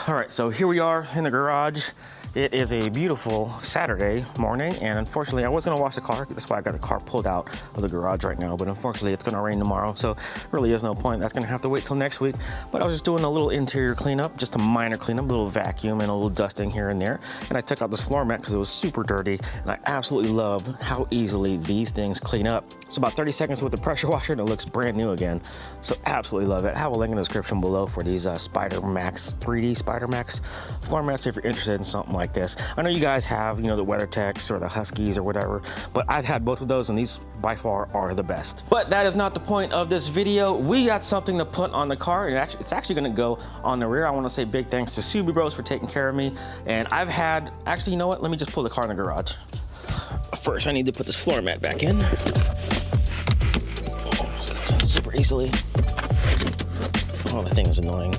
All right, so here we are in the garage. It is a beautiful Saturday morning, and unfortunately I was gonna wash the car. That's why I got the car pulled out of the garage right now, but unfortunately it's gonna rain tomorrow, so really is no point. That's gonna have to wait till next week. But I was just doing a little interior cleanup, just a minor cleanup, a little vacuum and a little dusting here and there. And I took out this floor mat because it was super dirty, and I absolutely love how easily these things clean up. So about 30 seconds with the pressure washer and it looks brand new again. So absolutely love it. I have a link in the description below for these Spider Max 3D Spider Max floor mats if you're interested in something like this. I know you guys have, you know, the WeatherTechs or the Huskies or whatever, but I've had both of those and these by far are the best. But that is not the point of this video. We got something to put on the car, and it's actually gonna go on the rear. I wanna say big thanks to Subiebros for taking care of me. And I've had, actually, you know what? Let me just pull the car in the garage. First, I need to put this floor mat back in. Super easily. Oh, the thing is annoying.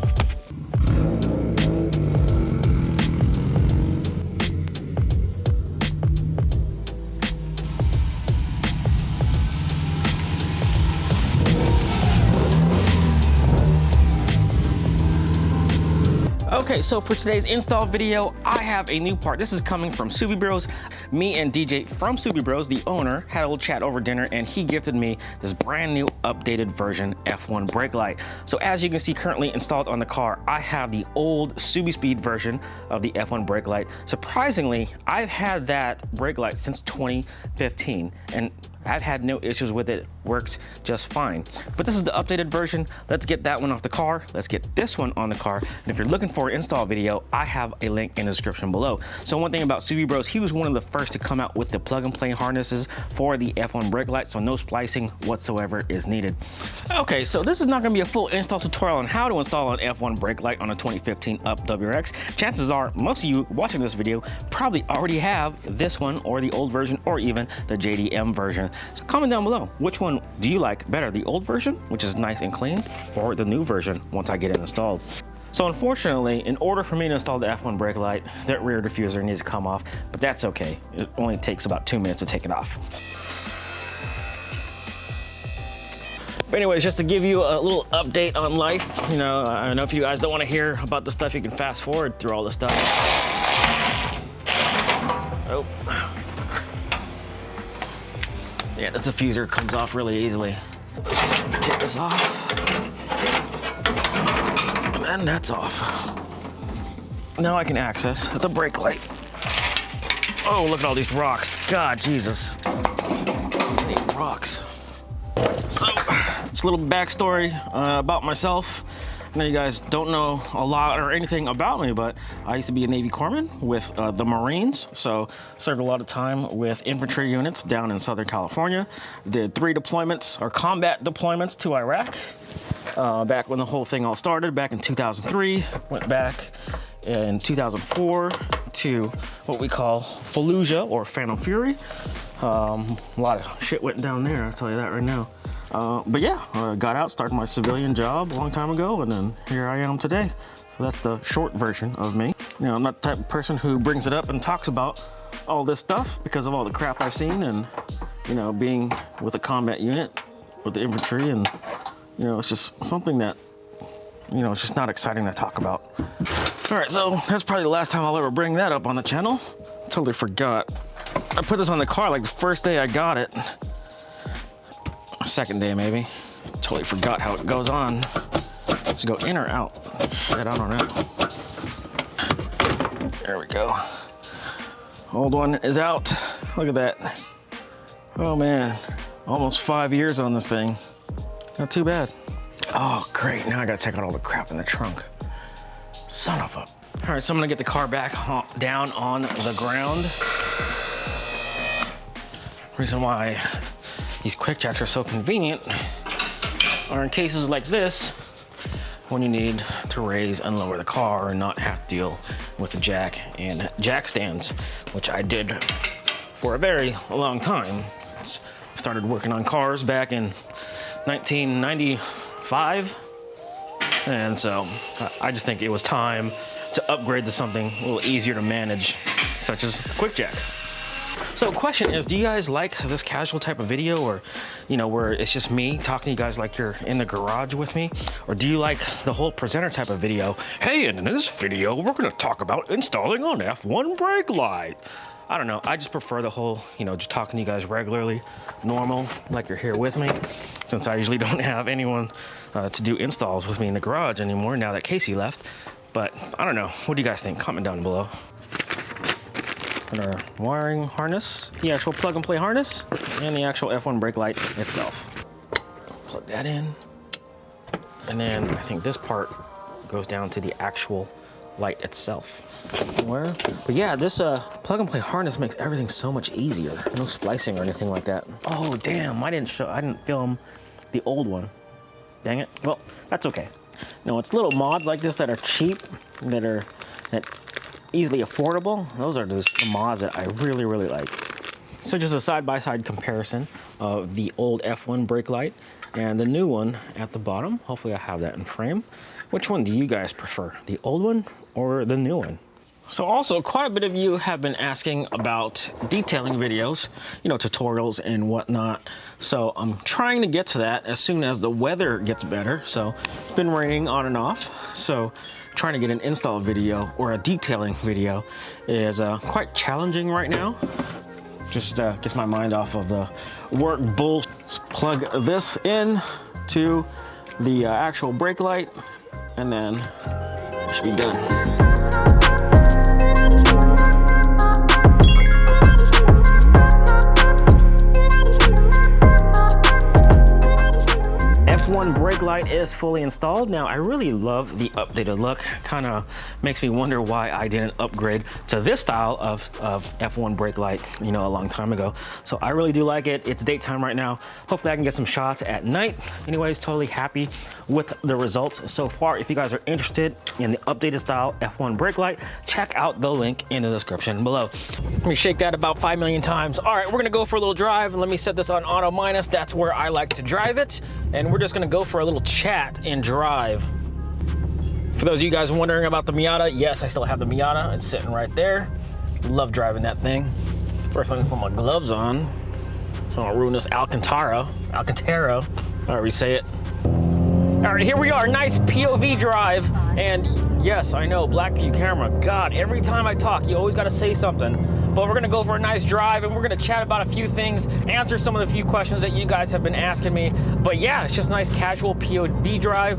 Okay, so for today's install video, I have a new part. This is coming from Subiebros. Me and DJ from Subiebros, the owner, had a little chat over dinner, and he gifted me this brand new updated version F1 brake light. So as you can see currently installed on the car, I have the old Subiespeed version of the F1 brake light. Surprisingly, I've had that brake light since 2015, and I've had no issues with it. Works just fine. But this is the updated version. Let's get that one off the car. Let's get this one on the car. And if you're looking for an install video, I have a link in the description below. So one thing about Subiebros, he was one of the first to come out with the plug and play harnesses for the F1 brake light, so no splicing whatsoever is needed. Okay, so this is not gonna be a full install tutorial on how to install an F1 brake light on a 2015 Up WRX. Chances are most of you watching this video probably already have this one or the old version or even the JDM version. So comment down below, which one do you like better, the old version, which is nice and clean, or the new version once I get it installed? So unfortunately, in order for me to install the F1 brake light, that rear diffuser needs to come off, but that's okay. It only takes about 2 minutes to take it off. But anyways, just to give you a little update on life, you know, I know if you guys don't want to hear about the stuff, you can fast forward through all the stuff. Oh. Yeah, this diffuser comes off really easily. Take this off. And that's off. Now I can access the brake light. Oh, look at all these rocks. God, Jesus. Many rocks. So, just a little backstory about myself. I know you guys don't know a lot or anything about me, but I used to be a Navy corpsman with the Marines. So served a lot of time with infantry units down in Southern California. Did 3 deployments or combat deployments to Iraq. Back when the whole thing all started, back in 2003. Went back in 2004 to what we call Fallujah or Phantom Fury. A lot of shit went down there, I'll tell you that right now. But yeah, I got out, started my civilian job a long time ago, and then here I am today. So that's the short version of me. You know, I'm not the type of person who brings it up and talks about all this stuff because of all the crap I've seen and, you know, being with a combat unit with the infantry, and, you know, it's just something that, you know, it's just not exciting to talk about. All right, so that's probably the last time I'll ever bring that up on the channel. Totally forgot. I put this on the car like the first day I got it. Second day maybe. Totally forgot how it goes on. Does it go in or out? Shit, I don't know. There we go. Old one is out. Look at that. Oh man, almost 5 years on this thing. Not too bad. Oh great, now I gotta take out all the crap in the trunk. Son of a. All right, so I'm gonna get the car back down on the ground. Reason why these quick jacks are so convenient are in cases like this, when you need to raise and lower the car and not have to deal with the jack and jack stands, which I did for a very long time. Started working on cars back in 1995. And so I just think it was time to upgrade to something a little easier to manage, such as quick jacks. So question is, do you guys like this casual type of video, or, you know, where it's just me talking to you guys like you're in the garage with me? Or do you like the whole presenter type of video? Hey, and in this video, we're gonna talk about installing an F1 brake light. I don't know, I just prefer the whole, you know, just talking to you guys regularly, normal, like you're here with me, since I usually don't have anyone to do installs with me in the garage anymore now that Casey left. But I don't know, what do you guys think? Comment down below. And our wiring harness, the actual plug and play harness, and the actual F1 brake light itself. Plug that in. And then I think this part goes down to the actual light itself. But yeah, this plug and play harness makes everything so much easier. No splicing or anything like that. Oh damn, I didn't film the old one. Dang it. Well, that's okay. No, it's little mods like this that are cheap, that easily affordable. Those are just the mods that I really, really like. So just a side-by-side comparison of the old F1 brake light and the new one at the bottom. Hopefully I have that in frame. Which one do you guys prefer, the old one or the new one? So also, quite a bit of you have been asking about detailing videos, you know, tutorials and whatnot. So I'm trying to get to that as soon as the weather gets better. So it's been raining on and off. So trying to get an install video or a detailing video is quite challenging right now. Just gets my mind off of the work bull. Let's plug this in to the actual brake light, and then it should be done. F1 brake light is fully installed. Now, I really love the updated look. Kind of makes me wonder why I didn't upgrade to this style of F1 brake light, you know, a long time ago. So I really do like it. It's daytime right now. Hopefully I can get some shots at night. Anyways, totally happy with the results so far. If you guys are interested in the updated style F1 brake light, check out the link in the description below. Let me shake that about 5 million times. All right, we're gonna go for a little drive. Let me set this on auto minus. That's where I like to drive it. And we're just gonna go for a little chat and drive. For those of you guys wondering about the Miata, yes, I still have the Miata. It's sitting right there. Love driving that thing. First, let me put my gloves on so I don't ruin this Alcantara, however you say it. All right, here we are, nice POV drive. And yes, I know, black view camera. God, every time I talk, you always gotta say something. But we're gonna go for a nice drive and we're gonna chat about a few things, answer some of the few questions that you guys have been asking me. But yeah, it's just a nice casual POV drive.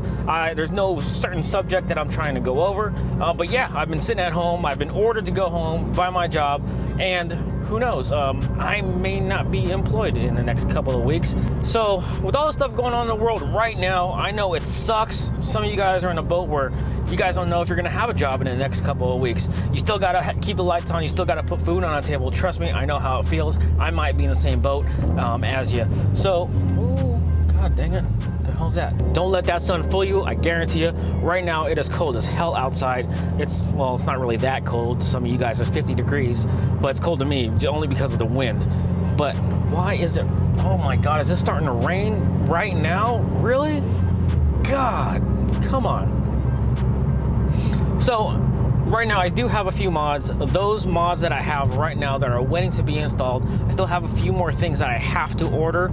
There's no certain subject that I'm trying to go over. But yeah, I've been sitting at home. I've been ordered to go home by my job, and who knows, I may not be employed in the next couple of weeks. So with all the stuff going on in the world right now, I know it sucks. Some of you guys are in a boat where you guys don't know if you're gonna have a job in the next couple of weeks. You still gotta keep the lights on, you still gotta put food on the table. Trust me, I know how it feels. I might be in the same boat as you. So, ooh, God dang it. What the hell's that? Don't let that sun fool you. I guarantee you, right now it is cold as hell outside. Well, it's not really that cold. Some of you guys are 50 degrees, but it's cold to me only because of the wind. But why is it? Oh my God, is this starting to rain right now? Really? God, come on. So right now I do have a few mods. Those mods that I have right now that are waiting to be installed, I still have a few more things that I have to order,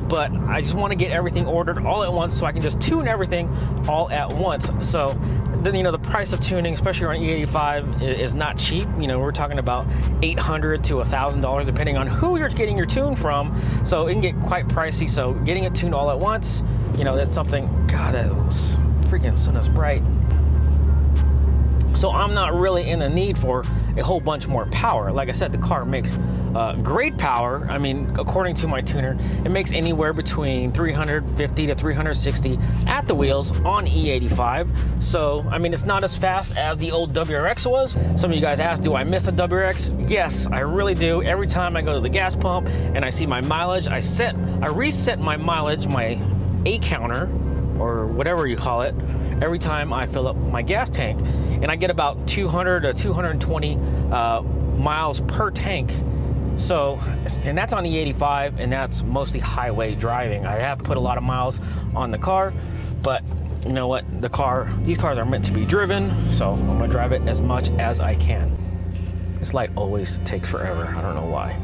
but I just want to get everything ordered all at once so I can just tune everything all at once. So then, you know, the price of tuning, especially on E85, is not cheap. You know, we're talking about $800 to $1,000 depending on who you're getting your tune from. So it can get quite pricey. So getting it tuned all at once, you know, that's something. God, that freaking sun is bright. So I'm not really in the need for a whole bunch more power. Like I said, the car makes great power. I mean, according to my tuner, it makes anywhere between 350 to 360 at the wheels on E85. So, I mean, it's not as fast as the old WRX was. Some of you guys asked, do I miss the WRX? Yes, I really do. Every time I go to the gas pump and I see my mileage, I reset my mileage, my A counter, or whatever you call it, every time I fill up my gas tank. And I get about 200 to 220 miles per tank. So, and that's on the E85, and that's mostly highway driving. I have put a lot of miles on the car, but you know what? These cars are meant to be driven, so I'm gonna drive it as much as I can. This light always takes forever. I don't know why.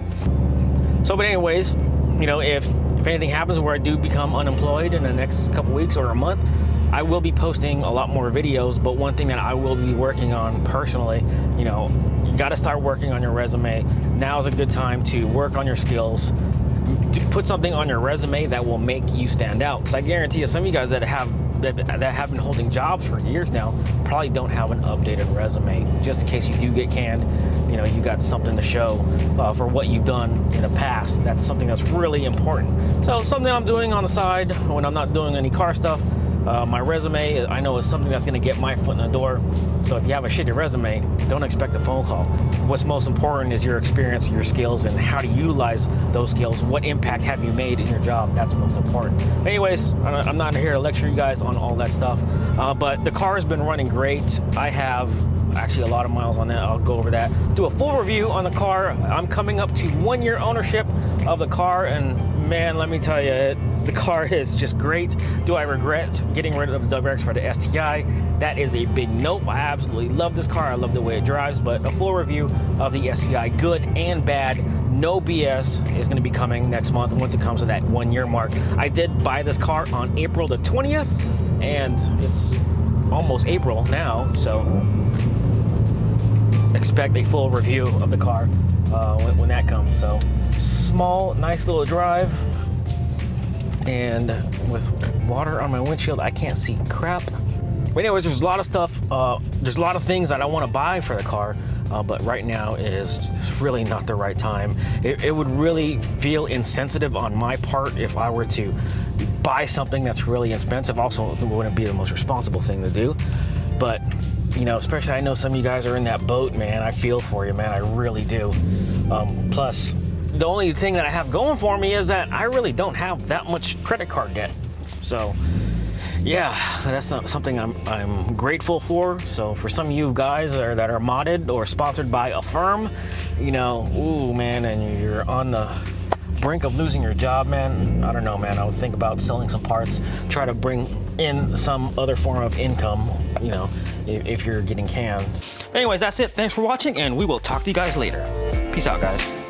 So, but anyways, you know, if anything happens where I do become unemployed in the next couple weeks or a month, I will be posting a lot more videos. But one thing that I will be working on personally, you know, you got to start working on your resume. Now is a good time to work on your skills, to put something on your resume that will make you stand out. Because I guarantee you, some of you guys that have been holding jobs for years now probably don't have an updated resume. Just in case you do get canned, you know, you got something to show for what you've done in the past. That's something that's really important. So something I'm doing on the side when I'm not doing any car stuff, my resume, I know, is something that's going to get my foot in the door. So if you have a shitty resume, don't expect a phone call. What's most important is your experience, your skills, and how to utilize those skills. What impact have you made in your job? That's most important. Anyways, I'm not here to lecture you guys on all that stuff, but the car has been running great. I have actually a lot of miles on that. I'll go over that. Do a full review on the car. I'm coming up to 1 year ownership of the car, and man, let me tell you, the car is just great. Do I regret getting rid of the Wrx for the STI? That is a big nope. I absolutely love this car. I love the way it drives, but a full review of the STI, good and bad, no BS, is going to be coming next month once it comes to that 1 year mark. I did buy this car on April the 20th, and it's almost April now, so expect a full review of the car when that comes. So small, nice little drive, and with water on my windshield, I can't see crap. But anyways, there's a lot of stuff, there's a lot of things that I want to buy for the car, but right now is just really not the right time. It would really feel insensitive on my part if I were to buy something that's really expensive. Also, it wouldn't be the most responsible thing to do, but you know, especially I know some of you guys are in that boat, man. I feel for you, man. I really do. Plus, the only thing that I have going for me is that I really don't have that much credit card debt. So yeah, that's not something I'm grateful for. So for some of you guys that are modded or sponsored by a firm, you know, ooh, man, and you're on the brink of losing your job, man, I don't know, man. I would think about selling some parts, try to bring in some other form of income, you know, if you're getting canned. Anyways, that's it. Thanks for watching, and we will talk to you guys later. Peace out, guys.